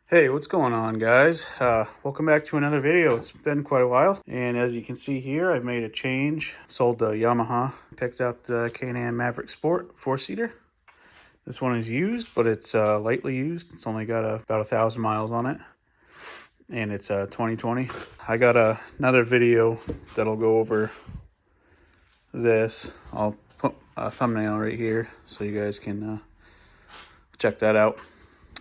Hey, what's going on, guys? Welcome back to another video. It's been quite a while, and as you can see here, I've made a change. Sold the Yamaha, picked up the Can-Am Maverick Sport 4-seater. This one is used, but it's lightly used. It's only got about 1,000 miles on it, and it's 2020. I got another video that'll go over this. I'll put a thumbnail right here so you guys can check that out.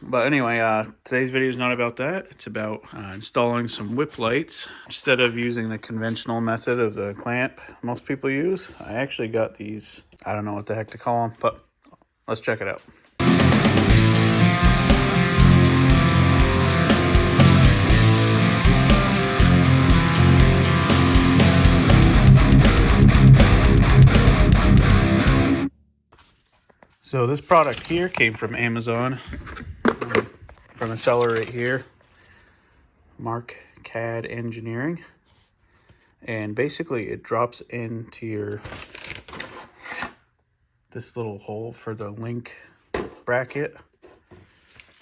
But anyway, today's video is not about that. It's about installing some whip lights. Instead of using the conventional method of the clamp most people use, I actually got these, I don't know what the heck to call them, but let's check it out. So this product here came from Amazon, from a seller right here, Mark CAD Engineering, and basically it drops into this little hole for the link bracket,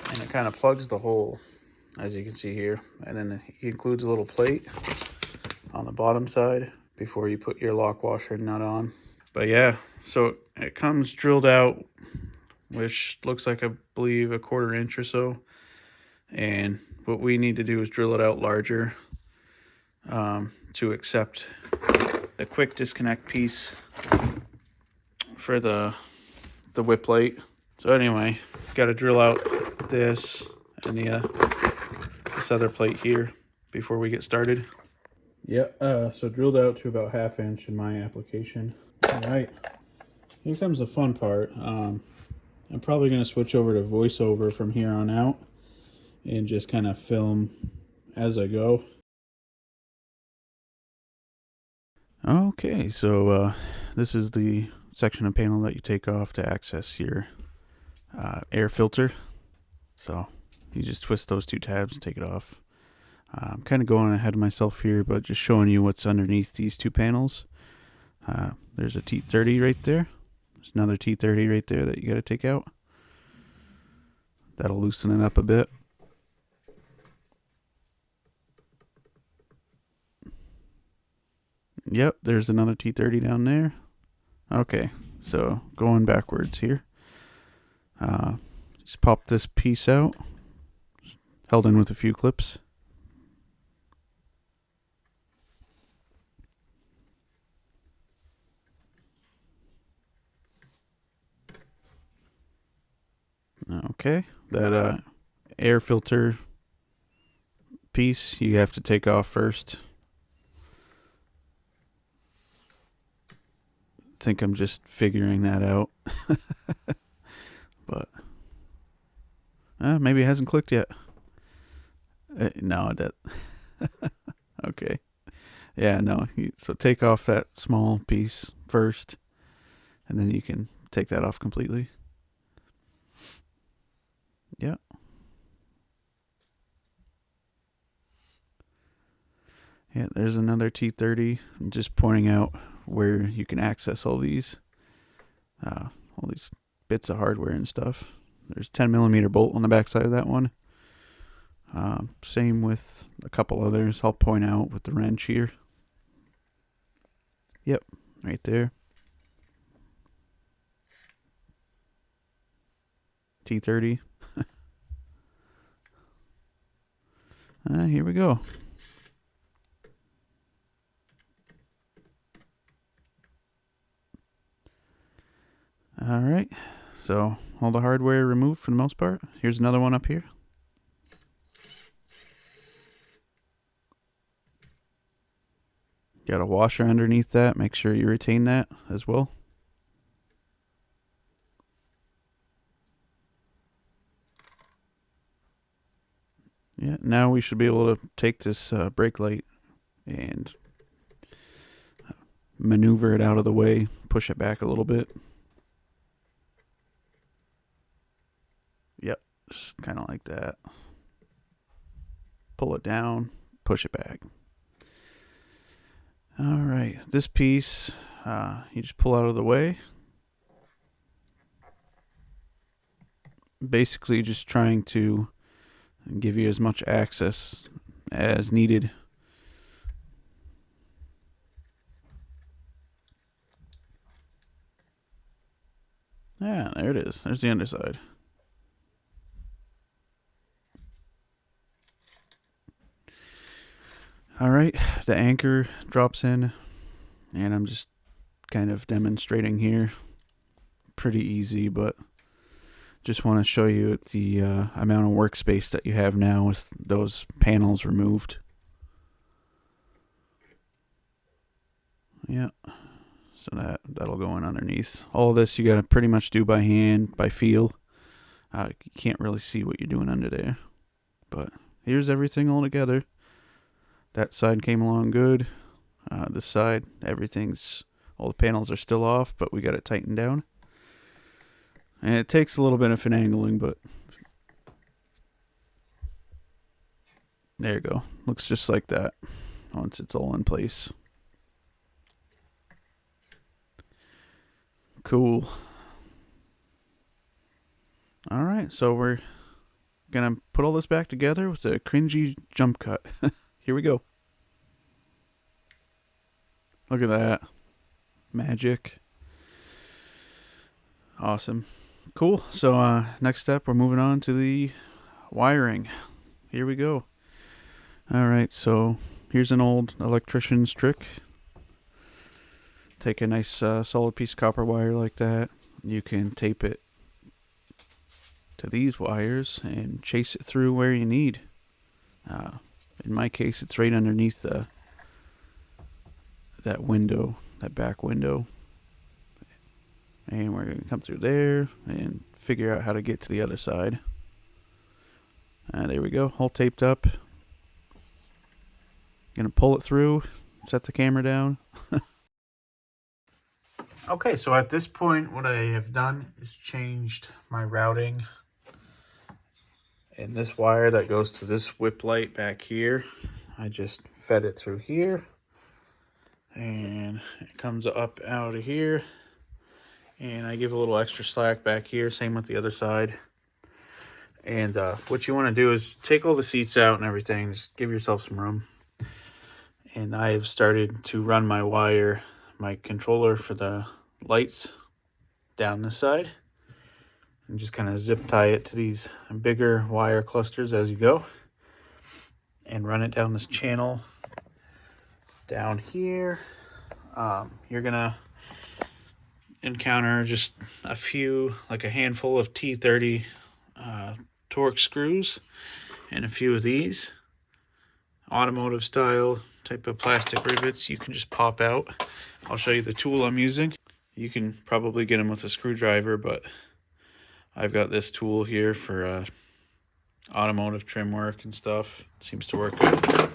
and it kind of plugs the hole, as you can see here, and then it includes a little plate on the bottom side before you put your lock washer nut on. But yeah, so it comes drilled out, which looks like, I believe, a 1/4 inch or so. And what we need to do is drill it out larger to accept the quick disconnect piece for the whip light. So anyway, got to drill out this and this other plate here before we get started. Yep, so drilled out to about 1/2 inch in my application. All right, here comes the fun part. I'm probably going to switch over to voiceover from here on out and just kind of film as I go. Okay, so this is the section of panel that you take off to access your air filter. So you just twist those two tabs, take it off. I'm kind of going ahead of myself here, but just showing you what's underneath these two panels. There's a T30 right there. There's another T30 right there that you got to take out. That'll loosen it up a bit. Yep, there's another T30 down there. Okay, so going backwards here. Just pop this piece out, held in with a few clips. Okay, that air filter piece you have to take off first. I think I'm just figuring that out. But maybe it hasn't clicked yet. No, that. Okay. Yeah, no. So take off that small piece first, and then you can take that off completely. Yeah. Yeah, there's another T30. I'm just pointing out where you can access all these bits of hardware and stuff. There's 10mm bolt on the back side of that one. Same with a couple others I'll point out with the wrench here. Yep, right there. T30. Here we go. All right, so all the hardware removed for the most part. Here's another one up here. Got a washer underneath that. Make sure you retain that as well. Yeah, now we should be able to take this brake light and maneuver it out of the way, push it back a little bit. Yep, just kind of like that. Pull it down, push it back. All right, this piece you just pull out of the way. Basically just trying to and give you as much access as needed. Yeah, there it is. There's the underside. All right, the anchor drops in, and I'm just kind of demonstrating here. Pretty easy, but just want to show you the amount of workspace that you have now with those panels removed. Yeah, so that'll go in underneath. All this you got to pretty much do by hand, by feel. You can't really see what you're doing under there, but here's everything all together. That side came along good. This side, all the panels are still off, but we got it tightened down. And it takes a little bit of finagling, but there you go. Looks just like that once it's all in place. Cool. All right, so we're gonna put all this back together with a cringy jump cut. Here we go. Look at that. Magic. Awesome. Cool. So next step, we're moving on to the wiring. Here we go. All right, so here's an old electrician's trick. Take a nice solid piece of copper wire like that. You can tape it to these wires and chase it through where you need. In my case, it's right underneath that window, that back window. And we're going to come through there and figure out how to get to the other side. There we go, all taped up. Going to pull it through, set the camera down. Okay, so at this point, what I have done is changed my routing. And this wire that goes to this whip light back here, I just fed it through here. And it comes up out of here. And I give a little extra slack back here, same with the other side. And what you want to do is take all the seats out and everything, just give yourself some room. And I've started to run my controller for the lights down this side. And just kind of zip tie it to these bigger wire clusters as you go. And run it down this channel down here. You're going to encounter just a handful of T30 Torx screws and a few of these automotive style type of plastic rivets you can just pop out. I'll show you the tool I'm using. You can probably get them with a screwdriver, but I've got this tool here for automotive trim work and stuff. It seems to work good.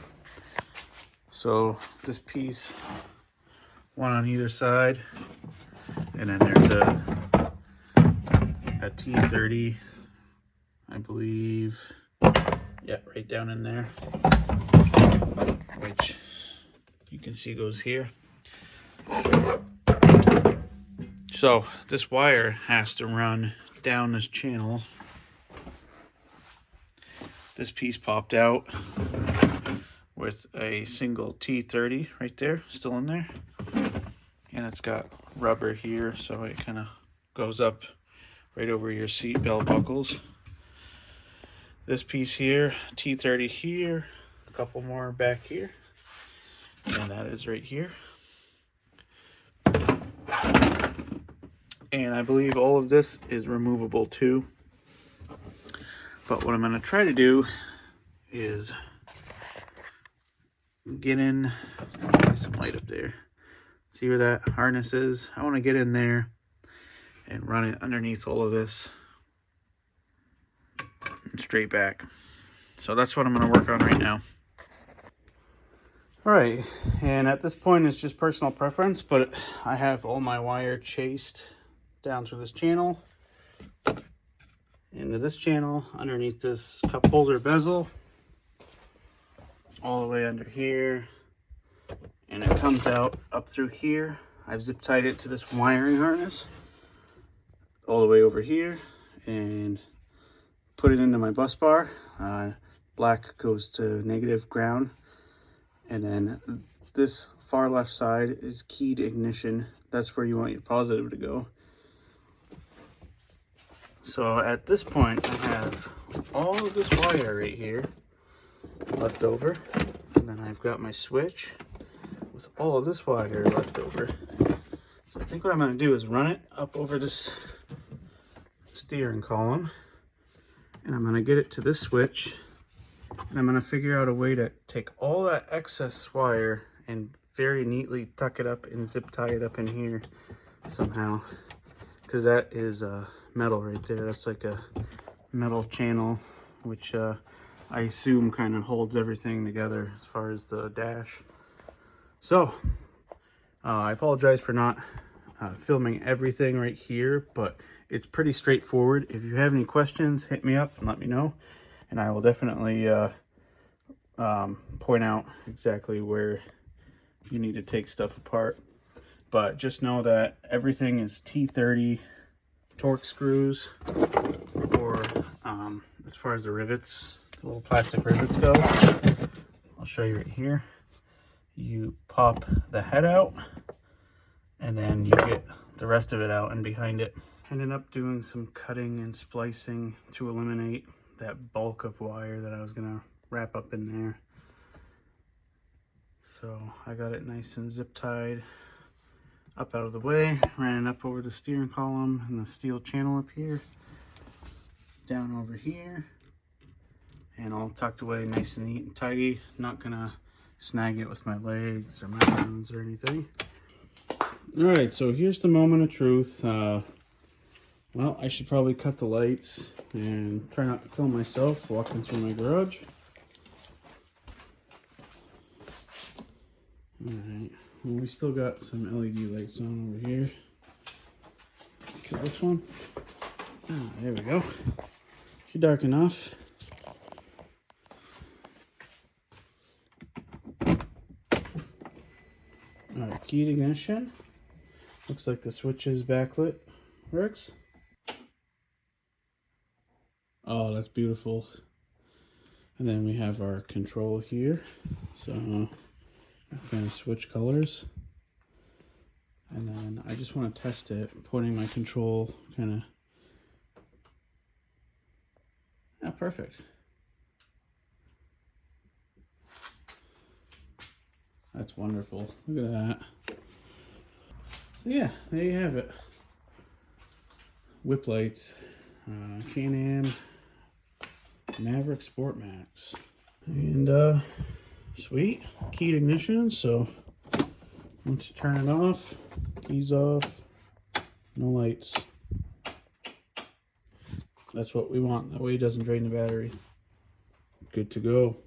So this piece, one on either side, and then there's a T30, I believe. Yeah, right down in there, which you can see goes here. So this wire has to run down this channel. This piece popped out with a single T30 right there, still in there. And it's got rubber here, so it kind of goes up right over your seat belt buckles. This piece here, T30 here, a couple more back here, and that is right here. And I believe all of this is removable too. But what I'm going to try to do is get in, some light up there. See where that harness is? I want to get in there and run it underneath all of this and straight back. So that's what I'm going to work on right now. All right, and at this point it's just personal preference, but I have all my wire chased down through this channel into this channel underneath this cup holder bezel all the way under here, and it comes out up through here. I've zip tied it to this wiring harness all the way over here and put it into my bus bar. black goes to negative ground. And then this far left side is keyed ignition. That's where you want your positive to go. So at this point, I have all of this wire right here left over. And then I've got my switch with all of this wire left over. So I think what I'm going to do is run it up over this steering column. And I'm going to get it to this switch. And I'm going to figure out a way to take all that excess wire and very neatly tuck it up and zip tie it up in here somehow. Because that is metal right there. That's like a metal channel, which I assume kind of holds everything together as far as the dash. So I apologize for not filming everything right here, but it's pretty straightforward. If you have any questions, hit me up and let me know, and I will definitely point out exactly where you need to take stuff apart. But just know that everything is T30 Torx screws, or as far as the rivets, the little plastic rivets go, I'll show you right here. You pop the head out, and then you get the rest of it out and behind it. Ended up doing some cutting and splicing to eliminate that bulk of wire that I was gonna wrap up in there. So I got it nice and zip tied up out of the way, ran it up over the steering column and the steel channel up here, down over here, and all tucked away nice and neat and tidy. Not gonna snag it with my legs or my hands or anything. All right, so here's the moment of truth. Well, I should probably cut the lights and try not to kill myself walking through my garage. All right, well, we still got some LED lights on over here. Okay, this one. Oh, there we go. Should dark enough. All right, keyed ignition. Looks like the switch's backlit works. Oh, that's beautiful. And then we have our control here. So I'm going to switch colors. And then I just want to test it, pointing my control kind of. Yeah, perfect. That's wonderful. Look at that. So yeah, there you have it. Whip lights, Can-Am Maverick Sport Max, and sweet keyed ignition. So once you turn it off, keys off, no lights. That's what we want. That way it doesn't drain the battery. Good to go.